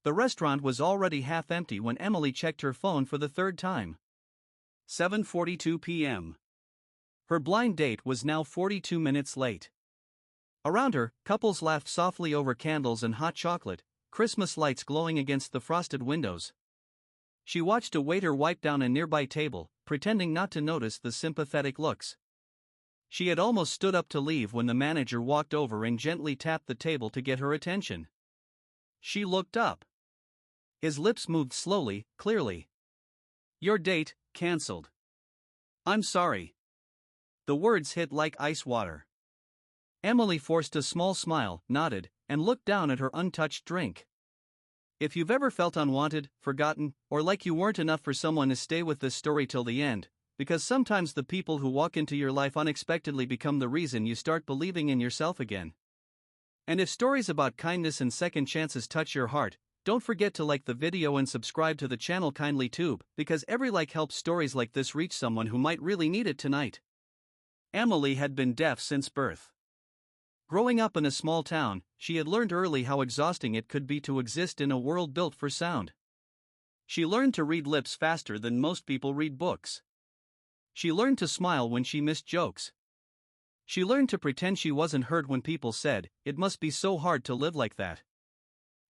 The restaurant was already half empty when Emily checked her phone for the third time. 7:42 p.m. Her blind date was now 42 minutes late. Around her, couples laughed softly over candles and hot chocolate, Christmas lights glowing against the frosted windows. She watched a waiter wipe down a nearby table, pretending not to notice the sympathetic looks. She had almost stood up to leave when the manager walked over and gently tapped the table to get her attention. She looked up. His lips moved slowly, clearly. "Your date, cancelled." "I'm sorry." The words hit like ice water. Emily forced a small smile, nodded, and looked down at her untouched drink. If you've ever felt unwanted, forgotten, or like you weren't enough for someone, to stay with this story till the end, because sometimes the people who walk into your life unexpectedly become the reason you start believing in yourself again. And if stories about kindness and second chances touch your heart, don't forget to like the video and subscribe to the channel kindly too, because every like helps stories like this reach someone who might really need it tonight. Emily had been deaf since birth. Growing up in a small town, she had learned early how exhausting it could be to exist in a world built for sound. She learned to read lips faster than most people read books. She learned to smile when she missed jokes. She learned to pretend she wasn't hurt when people said, "It must be so hard to live like that."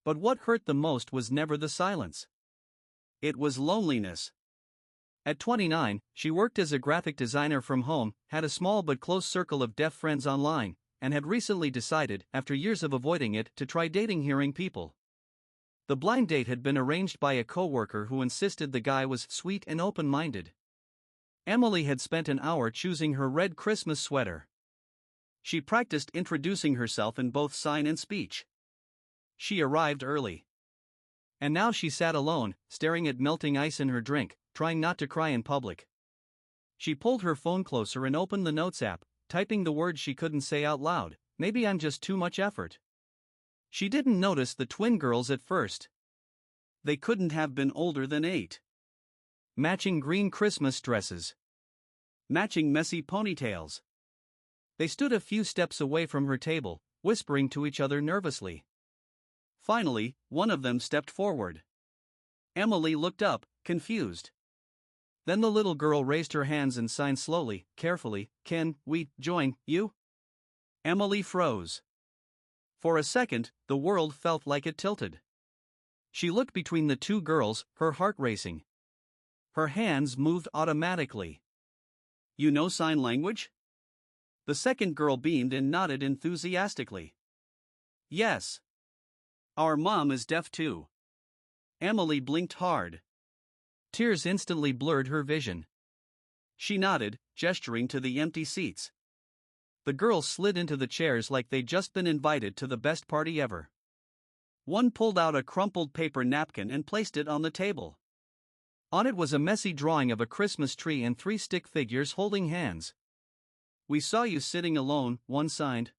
But what hurt the most was never the silence. It was loneliness. At 29, she worked as a graphic designer from home, had a small but close circle of deaf friends online, and had recently decided, after years of avoiding it, to try dating hearing people. The blind date had been arranged by a coworker who insisted the guy was sweet and open-minded. Emily had spent an hour choosing her red Christmas sweater. She practiced introducing herself in both sign and speech. She arrived early. And now she sat alone, staring at melting ice in her drink, trying not to cry in public. She pulled her phone closer and opened the Notes app, typing the words she couldn't say out loud. "Maybe I'm just too much effort." She didn't notice the twin girls at first. They couldn't have been older than 8. Matching green Christmas dresses. Matching messy ponytails. They stood a few steps away from her table, whispering to each other nervously. Finally, one of them stepped forward. Emily looked up, confused. Then the little girl raised her hands and signed slowly, carefully, "Can we join you?" Emily froze. For a second, the world felt like it tilted. She looked between the two girls, her heart racing. Her hands moved automatically. "You know sign language?" The second girl beamed and nodded enthusiastically. "Yes. Our mom is deaf too." Emily blinked hard. Tears instantly blurred her vision. She nodded, gesturing to the empty seats. The girls slid into the chairs like they'd just been invited to the best party ever. One pulled out a crumpled paper napkin and placed it on the table. On it was a messy drawing of a Christmas tree and 3 stick figures holding hands. "We saw you sitting alone," one signed.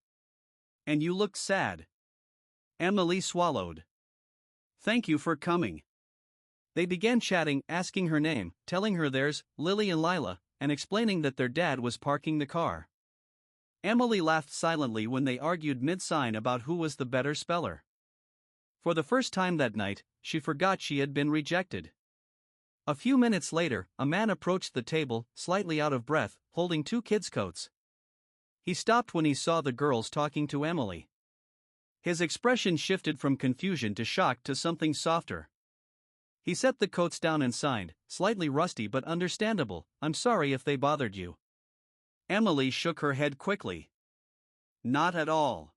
"And you looked sad." Emily swallowed. "Thank you for coming." They began chatting, asking her name, telling her theirs, Lily and Lila, and explaining that their dad was parking the car. Emily laughed silently when they argued mid-sign about who was the better speller. For the first time that night, she forgot she had been rejected. A few minutes later, a man approached the table, slightly out of breath, holding 2 kids' coats. He stopped when he saw the girls talking to Emily. His expression shifted from confusion to shock to something softer. He set the coats down and signed, slightly rusty but understandable, "I'm sorry if they bothered you." Emily shook her head quickly. "Not at all."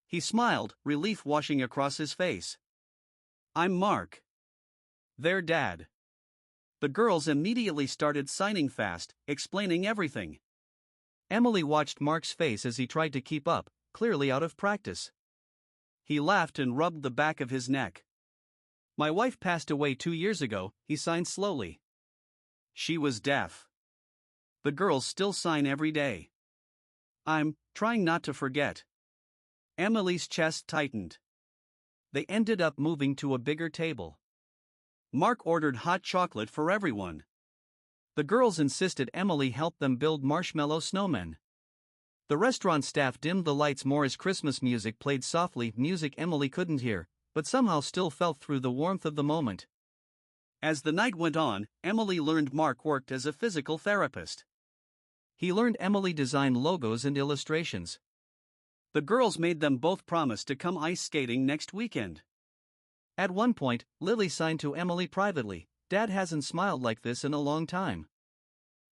He smiled, relief washing across his face. "I'm Mark. Their dad." The girls immediately started signing fast, explaining everything. Emily watched Mark's face as he tried to keep up, clearly out of practice. He laughed and rubbed the back of his neck. "My wife passed away 2 years ago," he signed slowly. "She was deaf. The girls still sign every day." "I'm trying not to forget." Emily's chest tightened. They ended up moving to a bigger table. Mark ordered hot chocolate for everyone. The girls insisted Emily help them build marshmallow snowmen. The restaurant staff dimmed the lights more as Christmas music played softly, music Emily couldn't hear, but somehow still felt through the warmth of the moment. As the night went on, Emily learned Mark worked as a physical therapist. He learned Emily designed logos and illustrations. The girls made them both promise to come ice skating next weekend. At one point, Lily signed to Emily privately, "Dad hasn't smiled like this in a long time."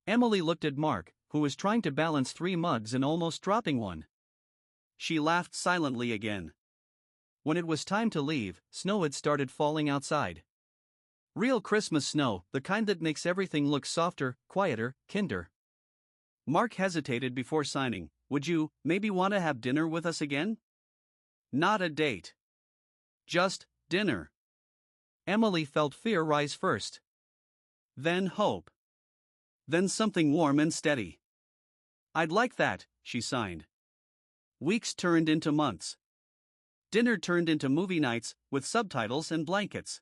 Emily looked at Mark, who was trying to balance 3 mugs and almost dropping one. She laughed silently again. When it was time to leave, snow had started falling outside. Real Christmas snow, the kind that makes everything look softer, quieter, kinder. Mark hesitated before signing. "Would you, maybe want to have dinner with us again?" "Not a date. Just dinner." Emily felt fear rise first. Then hope. Then something warm and steady. "I'd like that," she signed. Weeks turned into months. Dinner turned into movie nights, with subtitles and blankets.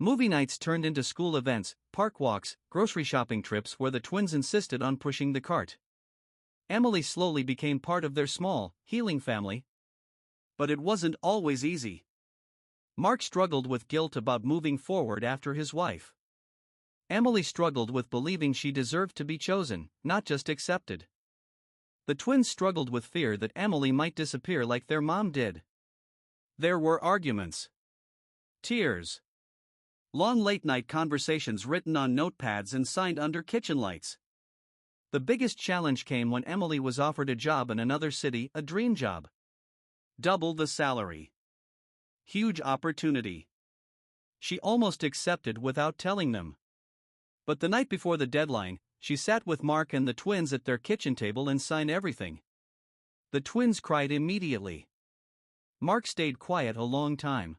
Movie nights turned into school events, park walks, grocery shopping trips where the twins insisted on pushing the cart. Emily slowly became part of their small, healing family. But it wasn't always easy. Mark struggled with guilt about moving forward after his wife. Emily struggled with believing she deserved to be chosen, not just accepted. The twins struggled with fear that Emily might disappear like their mom did. There were arguments. Tears. Long late-night conversations written on notepads and signed under kitchen lights. The biggest challenge came when Emily was offered a job in another city, a dream job. Double the salary. Huge opportunity. She almost accepted without telling them. But the night before the deadline, she sat with Mark and the twins at their kitchen table and signed everything. The twins cried immediately. Mark stayed quiet a long time.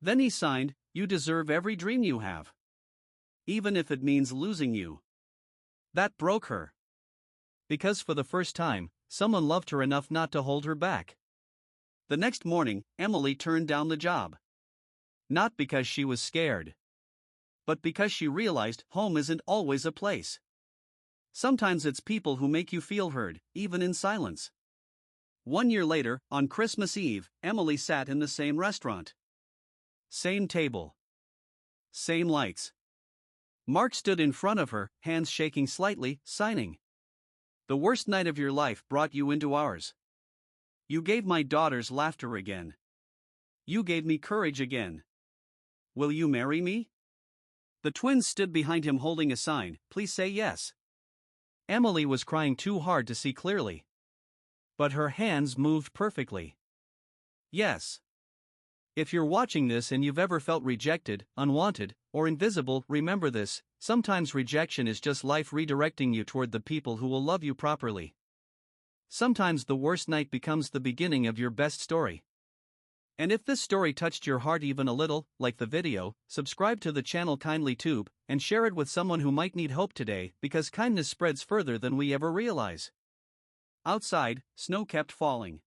Then he signed, "You deserve every dream you have. Even if it means losing you." That broke her. Because for the first time, someone loved her enough not to hold her back. The next morning, Emily turned down the job. Not because she was scared, but because she realized home isn't always a place. Sometimes it's people who make you feel heard, even in silence. 1 year later, on Christmas Eve, Emily sat in the same restaurant. Same table. Same lights. Mark stood in front of her, hands shaking slightly, signing. "The worst night of your life brought you into ours. You gave my daughters laughter again. You gave me courage again. Will you marry me?" The twins stood behind him holding a sign, "Please say yes." Emily was crying too hard to see clearly. But her hands moved perfectly. Yes. If you're watching this and you've ever felt rejected, unwanted, or invisible, remember this: sometimes rejection is just life redirecting you toward the people who will love you properly. Sometimes the worst night becomes the beginning of your best story. And if this story touched your heart even a little, like the video, subscribe to the channel kindly tube, and share it with someone who might need hope today, because kindness spreads further than we ever realize. Outside, snow kept falling.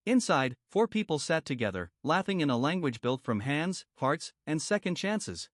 Inside, 4 people sat together, laughing in a language built from hands, hearts, and second chances.